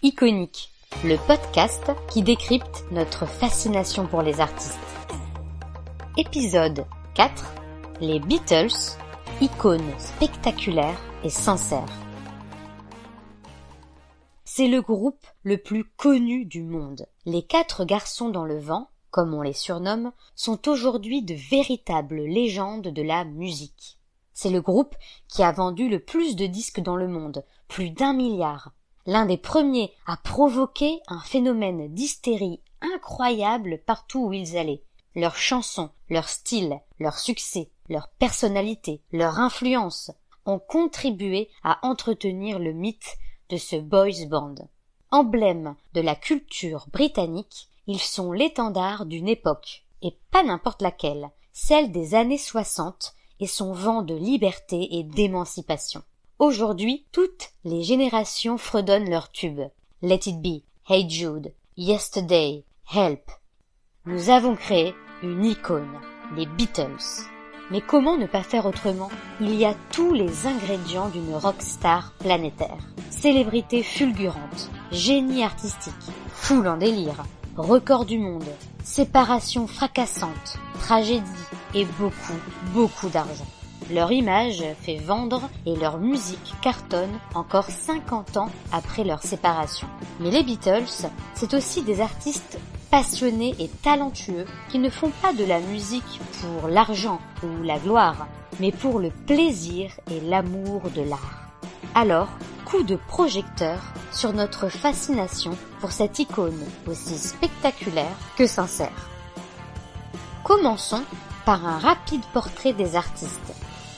Iconique, le podcast qui décrypte notre fascination pour les artistes. Épisode 4, les Beatles, icônes spectaculaires et sincères. C'est le groupe le plus connu du monde. Les 4 garçons dans le vent, comme on les surnomme, sont aujourd'hui de véritables légendes de la musique. C'est le groupe qui a vendu le plus de disques dans le monde, plus d'1 milliard. L'un des premiers à provoquer un phénomène d'hystérie incroyable partout où ils allaient. Leurs chansons, leur style, leur succès, leur personnalité, leur influence ont contribué à entretenir le mythe de ce boys band. Emblème de la culture britannique, ils sont l'étendard d'une époque, et pas n'importe laquelle, celle des années 60 et son vent de liberté et d'émancipation. Aujourd'hui, toutes les générations fredonnent leurs tubes. Let It Be, Hey Jude, Yesterday, Help. Nous avons créé une icône, les Beatles. Mais comment ne pas faire autrement? Il y a tous les ingrédients d'une rockstar planétaire. Célébrité fulgurante, génie artistique, foule en délire, record du monde, séparation fracassante, tragédie et beaucoup d'argent. Leur image fait vendre et leur musique cartonne encore 50 ans après leur séparation. Mais les Beatles, c'est aussi des artistes passionnés et talentueux qui ne font pas de la musique pour l'argent ou la gloire, mais pour le plaisir et l'amour de l'art. Alors, coup de projecteur sur notre fascination pour cette icône aussi spectaculaire que sincère. Commençons par un rapide portrait des artistes.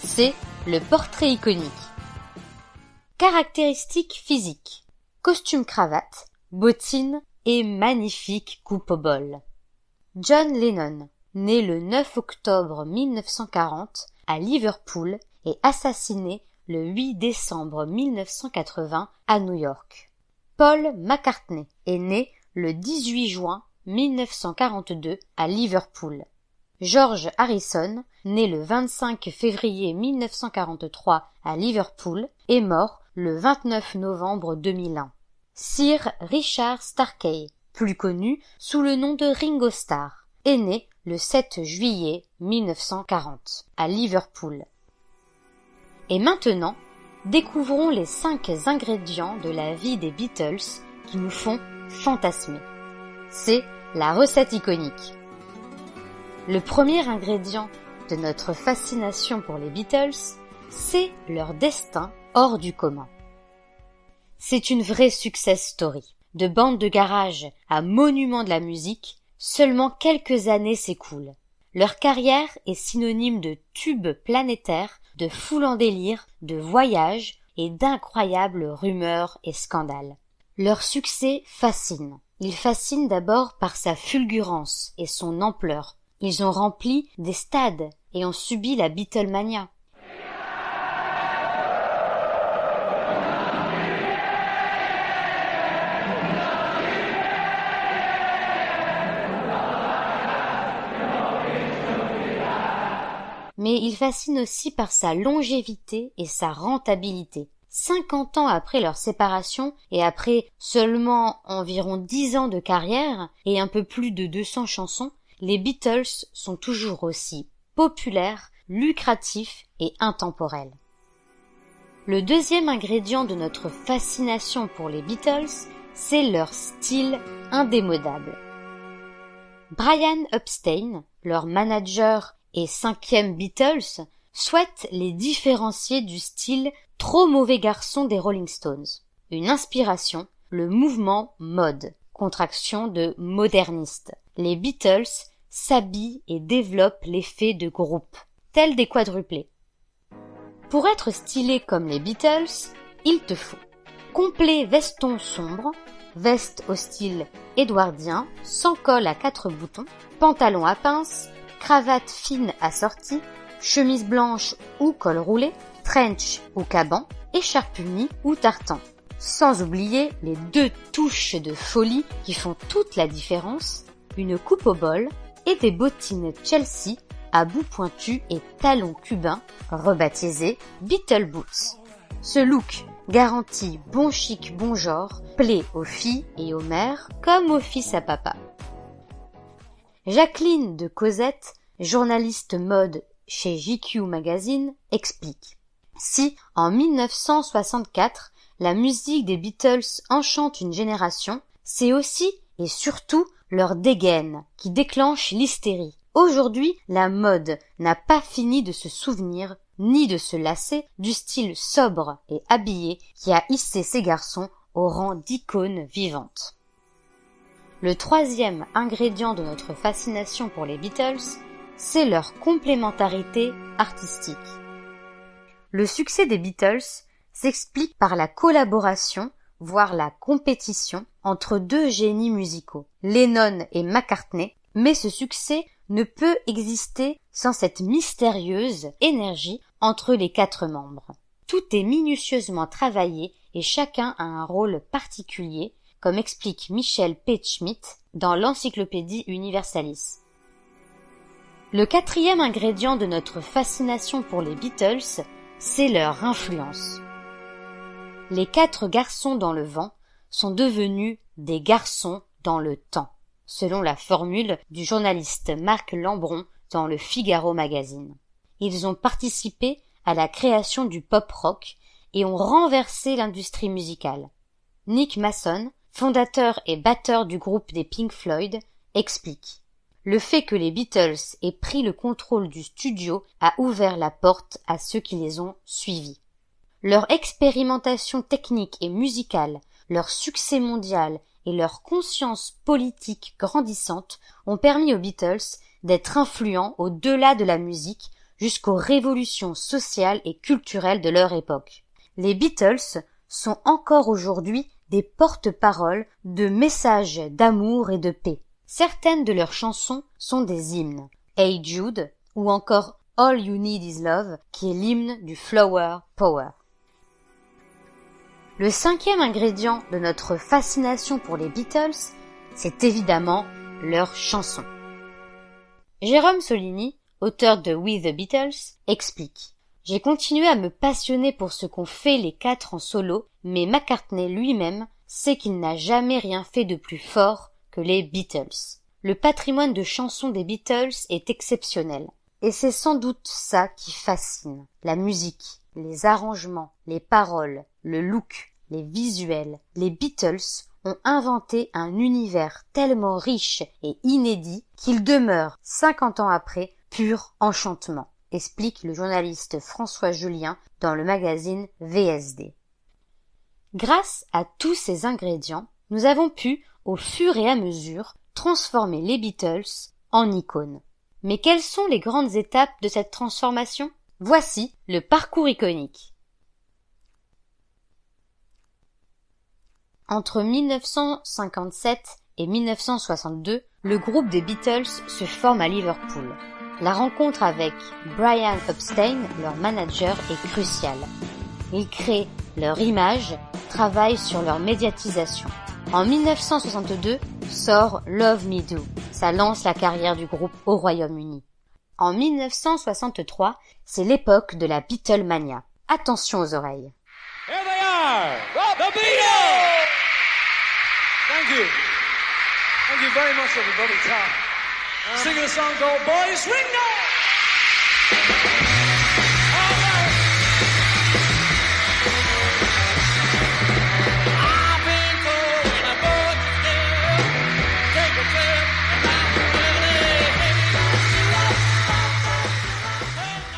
C'est le portrait iconique. Caractéristiques physiques. Costume-cravate, bottines et magnifique coupe au bol. John Lennon, né le 9 octobre 1940 à Liverpool et assassiné le 8 décembre 1980 à New York. Paul McCartney est né le 18 juin 1942 à Liverpool. George Harrison, né le 25 février 1943 à Liverpool, est mort le 29 novembre 2001. Sir Richard Starkey, plus connu sous le nom de Ringo Starr, est né le 7 juillet 1940 à Liverpool. Et maintenant, découvrons les 5 ingrédients de la vie des Beatles qui nous font fantasmer. C'est la recette iconique. Le premier ingrédient de notre fascination pour les Beatles, c'est leur destin hors du commun. C'est une vraie success story. De bande de garage à monument de la musique, seulement quelques années s'écoulent. Leur carrière est synonyme de tubes planétaires, de foule en délire, de voyages et d'incroyables rumeurs et scandales. Leur succès fascine. Il fascine d'abord par sa fulgurance et son ampleur. Ils ont rempli des stades et ont subi la Beatlemania. Mais il fascine aussi par sa longévité et sa rentabilité. 50 ans après leur séparation et après seulement environ 10 ans de carrière et un peu plus de 200 chansons, les Beatles sont toujours aussi populaires, lucratifs et intemporels. Le deuxième ingrédient de notre fascination pour les Beatles, c'est leur style indémodable. Brian Epstein, leur manager et 5e Beatles, souhaite les différencier du style trop mauvais garçon des Rolling Stones. Une inspiration, le mouvement mode, contraction de moderniste. Les Beatles s'habillent et développent l'effet de groupe, tels des quadruplés. Pour être stylé comme les Beatles, il te faut complet veston sombre, veste au style édouardien, sans col à 4 boutons, pantalon à pince, cravate fine assortie, chemise blanche ou col roulé, trench ou caban, écharpe unie ou tartan. Sans oublier les 2 touches de folie qui font toute la différence, une coupe au bol et des bottines Chelsea à bout pointu et talons cubains, rebaptisés Beatle Boots. Ce look garantit bon chic, bon genre, plaît aux filles et aux mères comme aux fils à papa. Jacqueline de Cosette, journaliste mode chez GQ Magazine, explique: si, en 1964, la musique des Beatles enchante une génération, c'est aussi et surtout leur dégaine qui déclenche l'hystérie. Aujourd'hui, la mode n'a pas fini de se souvenir ni de se lasser du style sobre et habillé qui a hissé ces garçons au rang d'icônes vivantes. Le troisième ingrédient de notre fascination pour les Beatles, c'est leur complémentarité artistique. Le succès des Beatles s'explique par la collaboration, voire la compétition, entre deux génies musicaux, Lennon et McCartney, mais ce succès ne peut exister sans cette mystérieuse énergie entre les quatre membres. Tout est minutieusement travaillé et chacun a un rôle particulier, comme explique Michel Page-Schmidt dans l'Encyclopédie Universalis. Le quatrième ingrédient de notre fascination pour les Beatles, c'est leur influence. Les quatre garçons dans le vent sont devenus des garçons dans le temps, selon la formule du journaliste Marc Lambron dans le Figaro magazine. Ils ont participé à la création du pop-rock et ont renversé l'industrie musicale. Nick Mason, fondateur et batteur du groupe des Pink Floyd, explique: le fait que les Beatles aient pris le contrôle du studio a ouvert la porte à ceux qui les ont suivis. Leur expérimentation technique et musicale, leur succès mondial et leur conscience politique grandissante ont permis aux Beatles d'être influents au-delà de la musique jusqu'aux révolutions sociales et culturelles de leur époque. Les Beatles sont encore aujourd'hui des porte-paroles de messages d'amour et de paix. Certaines de leurs chansons sont des hymnes, Hey Jude ou encore All You Need Is Love, qui est l'hymne du Flower Power. Le cinquième ingrédient de notre fascination pour les Beatles, c'est évidemment leurs chansons. Jérôme Solini, auteur de We the Beatles, explique: j'ai continué à me passionner pour ce qu'ont fait les quatre en solo, mais McCartney lui-même sait qu'il n'a jamais rien fait de plus fort que les Beatles. Le patrimoine de chansons des Beatles est exceptionnel. Et c'est sans doute ça qui fascine. La musique, les arrangements, les paroles, le look, les visuels. Les Beatles ont inventé un univers tellement riche et inédit qu'il demeure, 50 ans après, pur enchantement, explique le journaliste François Julien dans le magazine VSD. Grâce à tous ces ingrédients, nous avons pu, au fur et à mesure, transformer les Beatles en icônes. Mais quelles sont les grandes étapes de cette transformation? Voici le parcours iconique. Entre 1957 et 1962, le groupe des Beatles se forme à Liverpool. La rencontre avec Brian Epstein, leur manager, est cruciale. Ils créent leur image, travaillent sur leur médiatisation. En 1962 sort Love Me Do. Ça lance la carrière du groupe au Royaume-Uni. En 1963, c'est l'époque de la Beatlemania. Attention aux oreilles. Here they are, the Beatles! Thank you. Thank you very much, everybody. Singing a song called Boys Ring Now!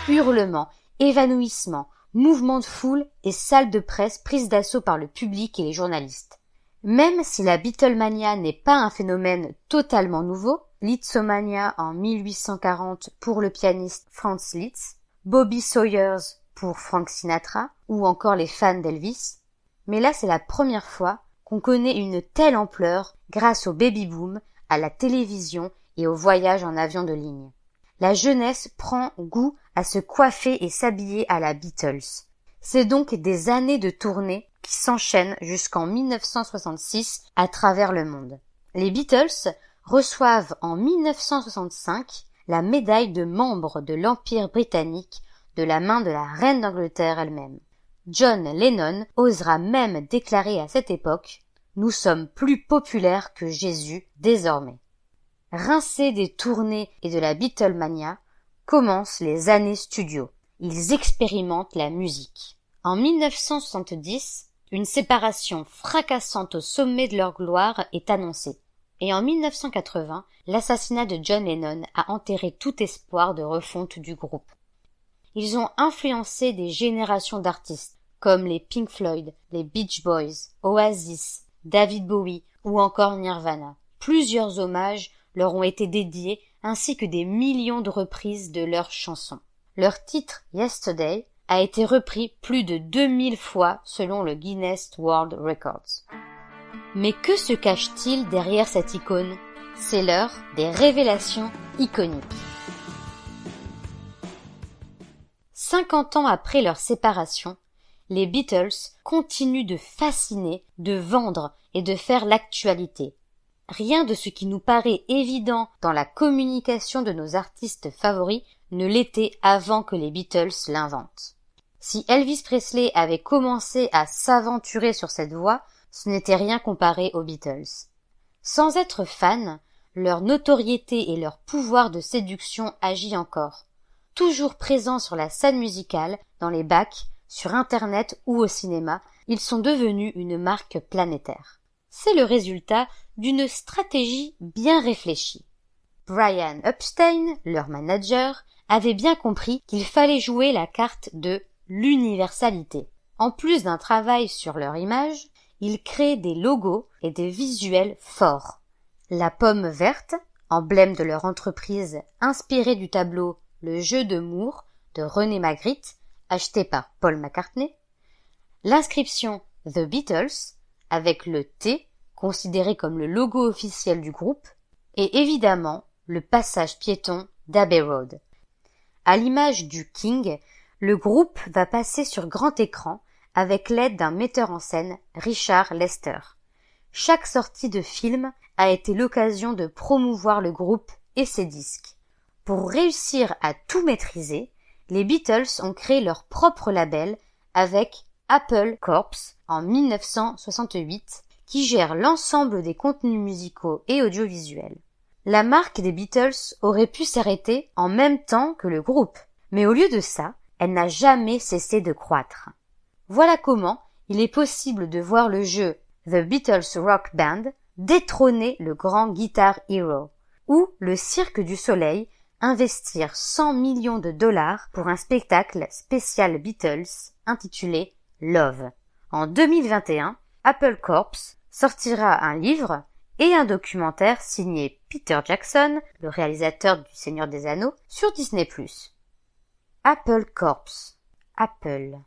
Hurlements, évanouissements, mouvements de foule et salles de presse prises d'assaut par le public et les journalistes. Même si la Beatlemania n'est pas un phénomène totalement nouveau, Lisztomania en 1840 pour le pianiste Franz Liszt, Bobby Sawyers pour Frank Sinatra ou encore les fans d'Elvis, mais là c'est la première fois qu'on connaît une telle ampleur grâce au baby-boom, à la télévision et au voyage en avion de ligne. La jeunesse prend goût à se coiffer et s'habiller à la Beatles. C'est donc des années de tournée qui s'enchaînent jusqu'en 1966 à travers le monde. Les Beatles reçoivent en 1965 la médaille de membre de l'Empire britannique de la main de la reine d'Angleterre elle-même. John Lennon osera même déclarer à cette époque « Nous sommes plus populaires que Jésus désormais ». Rincés des tournées et de la Beatlemania, commencent les années studio. Ils expérimentent la musique. En 1970, une séparation fracassante au sommet de leur gloire est annoncée. Et en 1980, l'assassinat de John Lennon a enterré tout espoir de refonte du groupe. Ils ont influencé des générations d'artistes, comme les Pink Floyd, les Beach Boys, Oasis, David Bowie ou encore Nirvana. Plusieurs hommages leur ont été dédiés ainsi que des millions de reprises de leurs chansons. Leur titre « Yesterday » a été repris plus de 2000 fois selon le Guinness World Records. Mais que se cache-t-il derrière cette icône? C'est l'heure des révélations iconiques. 50 ans après leur séparation, les Beatles continuent de fasciner, de vendre et de faire l'actualité. Rien de ce qui nous paraît évident dans la communication de nos artistes favoris ne l'était avant que les Beatles l'inventent. Si Elvis Presley avait commencé à s'aventurer sur cette voie, ce n'était rien comparé aux Beatles. Sans être fans, leur notoriété et leur pouvoir de séduction agit encore. Toujours présents sur la scène musicale, dans les bacs, sur Internet ou au cinéma, ils sont devenus une marque planétaire. C'est le résultat d'une stratégie bien réfléchie. Brian Epstein, leur manager, avait bien compris qu'il fallait jouer la carte de l'universalité. En plus d'un travail sur leur image, ils créent des logos et des visuels forts. La pomme verte, emblème de leur entreprise inspirée du tableau Le jeu de Moore de René Magritte, acheté par Paul McCartney, l'inscription The Beatles, avec le T, considéré comme le logo officiel du groupe, et évidemment le passage piéton d'Abbey Road. À l'image du King, le groupe va passer sur grand écran avec l'aide d'un metteur en scène, Richard Lester. Chaque sortie de film a été l'occasion de promouvoir le groupe et ses disques. Pour réussir à tout maîtriser, les Beatles ont créé leur propre label avec Apple Corps en 1968, qui gère l'ensemble des contenus musicaux et audiovisuels. La marque des Beatles aurait pu s'arrêter en même temps que le groupe, mais au lieu de ça, elle n'a jamais cessé de croître. Voilà comment il est possible de voir le jeu The Beatles Rock Band détrôner le grand Guitar Hero, ou le Cirque du Soleil investir 100 millions de dollars pour un spectacle spécial Beatles intitulé Love. En 2021, Apple Corps sortira un livre et un documentaire signé Peter Jackson, le réalisateur du Seigneur des Anneaux, sur Disney+. Apple Corps. Apple.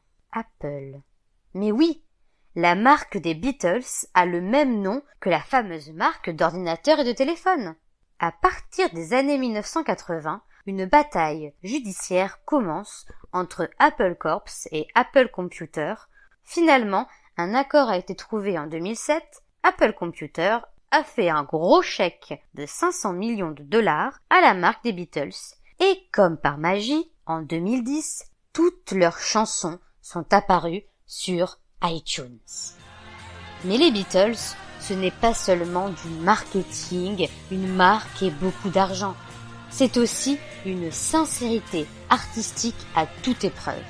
Mais oui, la marque des Beatles a le même nom que la fameuse marque d'ordinateurs et de téléphones. À partir des années 1980, une bataille judiciaire commence entre Apple Corps et Apple Computer. Finalement, un accord a été trouvé en 2007. Apple Computer a fait un gros chèque de 500 millions de dollars à la marque des Beatles. Et comme par magie, en 2010, toutes leurs chansons sont apparues sur iTunes. Mais les Beatles, ce n'est pas seulement du marketing, une marque et beaucoup d'argent. C'est aussi une sincérité artistique à toute épreuve.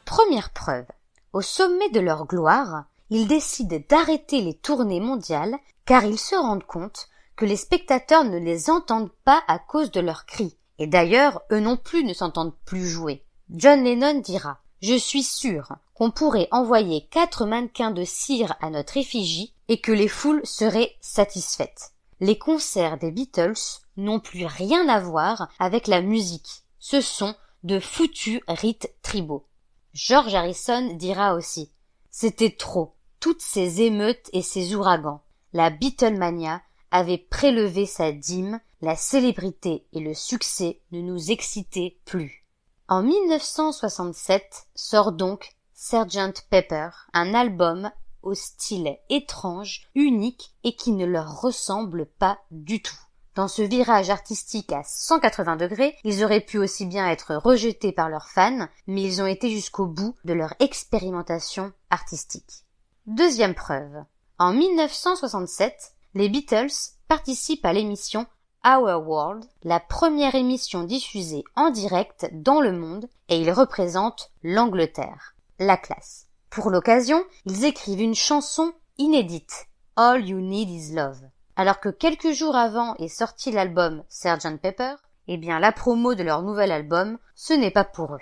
Première preuve, au sommet de leur gloire, ils décident d'arrêter les tournées mondiales car ils se rendent compte que les spectateurs ne les entendent pas à cause de leurs cris. Et d'ailleurs, eux non plus ne s'entendent plus jouer. John Lennon dira « Je suis sûr qu'on pourrait envoyer 4 mannequins de cire à notre effigie et que les foules seraient satisfaites. » Les concerts des Beatles n'ont plus rien à voir avec la musique. Ce sont de foutus rites tribaux. George Harrison dira aussi « C'était trop, toutes ces émeutes et ces ouragans. La Beatlemania avait prélevé sa dîme, la célébrité et le succès ne nous excitaient plus. » En 1967 sort donc Sgt Pepper, un album au style étrange, unique et qui ne leur ressemble pas du tout. Dans ce virage artistique à 180 degrés, ils auraient pu aussi bien être rejetés par leurs fans, mais ils ont été jusqu'au bout de leur expérimentation artistique. Deuxième preuve. En 1967, les Beatles participent à l'émission Our World, la première émission diffusée en direct dans le monde, et ils représentent l'Angleterre. La classe. Pour l'occasion, ils écrivent une chanson inédite, All You Need Is Love. Alors que quelques jours avant est sorti l'album Sgt. Pepper, eh bien la promo de leur nouvel album, ce n'est pas pour eux.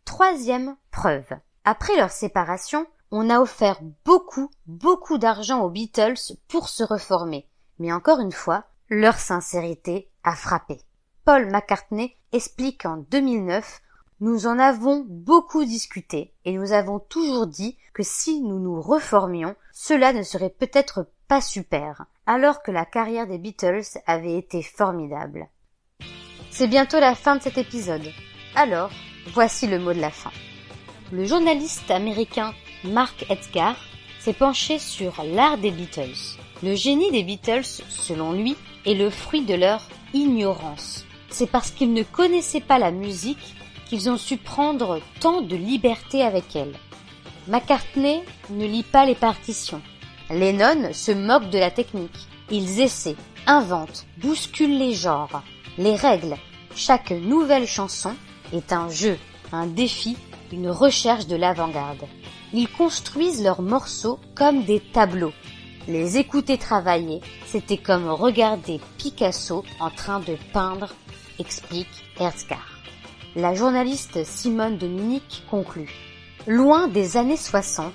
Troisième preuve. Après leur séparation, on a offert beaucoup d'argent aux Beatles pour se reformer. Mais encore une fois, leur sincérité a frappé. Paul McCartney explique en 2009 « Nous en avons beaucoup discuté et nous avons toujours dit que si nous nous reformions, cela ne serait peut-être pas super, alors que la carrière des Beatles avait été formidable. » C'est bientôt la fin de cet épisode. Alors, voici le mot de la fin. Le journaliste américain Mark Edgar s'est penché sur l'art des Beatles. Le génie des Beatles, selon lui, est le fruit de leur ignorance. C'est parce qu'ils ne connaissaient pas la musique qu'ils ont su prendre tant de liberté avec elle. McCartney ne lit pas les partitions. Lennon se moque de la technique. Ils essaient, inventent, bousculent les genres, les règles. Chaque nouvelle chanson est un jeu, un défi, une recherche de l'avant-garde. Ils construisent leurs morceaux comme des tableaux. Les écouter travailler, c'était comme regarder Picasso en train de peindre, explique Edgar. La journaliste Simone Dominic conclut. Loin des années 60,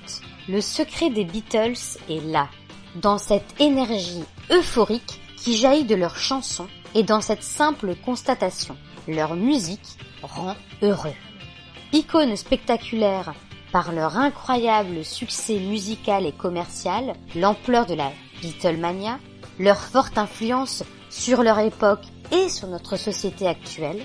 le secret des Beatles est là, dans cette énergie euphorique qui jaillit de leurs chansons et dans cette simple constatation. Leur musique rend heureux. Icônes spectaculaires par leur incroyable succès musical et commercial, l'ampleur de la Beatlemania, leur forte influence sur leur époque et sur notre société actuelle,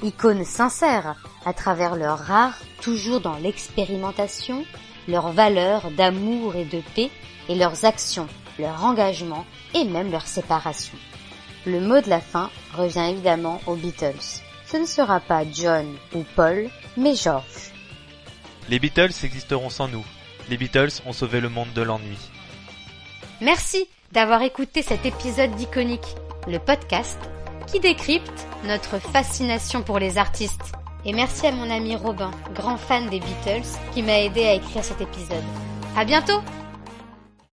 icônes sincères à travers leur art toujours dans l'expérimentation, leurs valeurs d'amour et de paix et leurs actions, leur engagement et même leur séparation. Le mot de la fin revient évidemment aux Beatles. Ce ne sera pas John ou Paul, mais George. Les Beatles existeront sans nous. Les Beatles ont sauvé le monde de l'ennui. Merci d'avoir écouté cet épisode d'Iconique, le podcast qui décrypte notre fascination pour les artistes. Et merci à mon ami Robin, grand fan des Beatles, qui m'a aidé à écrire cet épisode. À bientôt!